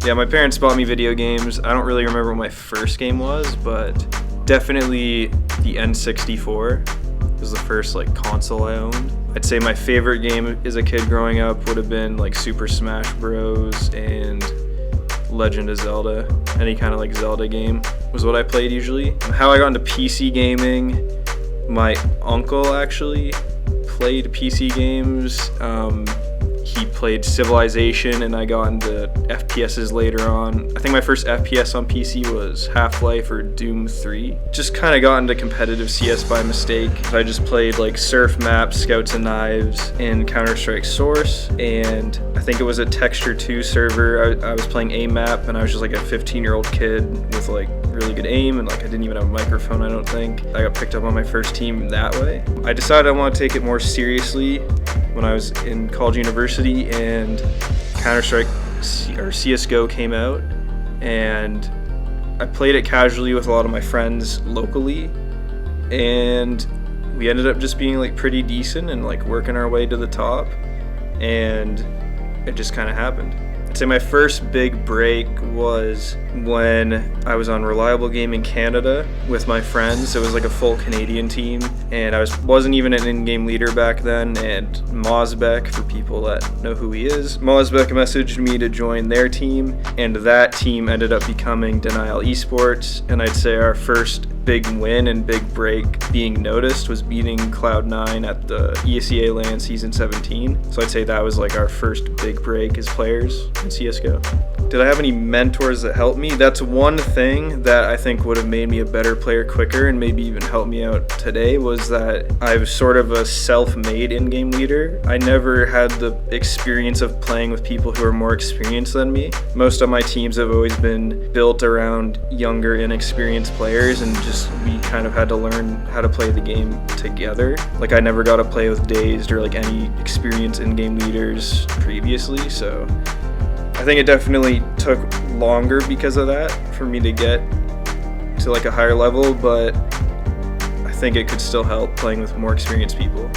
Yeah, my parents bought me video games. I don't really remember what my first game was, but definitely the N64 was the first like console I owned. I'd say my favorite game as a kid growing up would have been like Super Smash Bros. And Legend of Zelda. Any kind of like Zelda game was what I played usually. How I got into PC gaming, my uncle actually played PC games. He played Civilization, and I got into FPSs later on. I think my first FPS on PC was Half-Life or Doom 3. Just kind of got into competitive CS by mistake. I just played like Surf Map, Scouts and Knives, and Counter-Strike Source, and I think it was a Texture 2 server. I was playing aim map, and I was just like a 15-year-old kid with like really good aim, and like I didn't even have a microphone, I don't think. I got picked up on my first team that way. I decided I want to take it more seriously when I was in college university, and Counter-Strike or CSGO came out, and I played it casually with a lot of my friends locally, and we ended up just being like pretty decent and like working our way to the top, and it just kind of happened. I'd say my first big break was when I was on Reliable Gaming Canada with my friends. It was like a full Canadian team, and I wasn't even an in-game leader back then, and Mozbek, for people that know who he is, Mozbek messaged me to join their team, and that team ended up becoming NRG Esports, and I'd say our first big win and big break being noticed was beating Cloud9 at the ESEA LAN Season 17. So I'd say that was like our first big break as players in CSGO. Did I have any mentors that helped me? That's one thing that I think would have made me a better player quicker and maybe even helped me out today, was that I was sort of a self-made in-game leader. I never had the experience of playing with people who are more experienced than me. Most of my teams have always been built around younger, inexperienced players, and just we kind of had to learn how to play the game together. Like I never got to play with Dazed or like any experienced in-game leaders previously, so I think it definitely took longer because of that for me to get to like a higher level, but I think it could still help playing with more experienced people.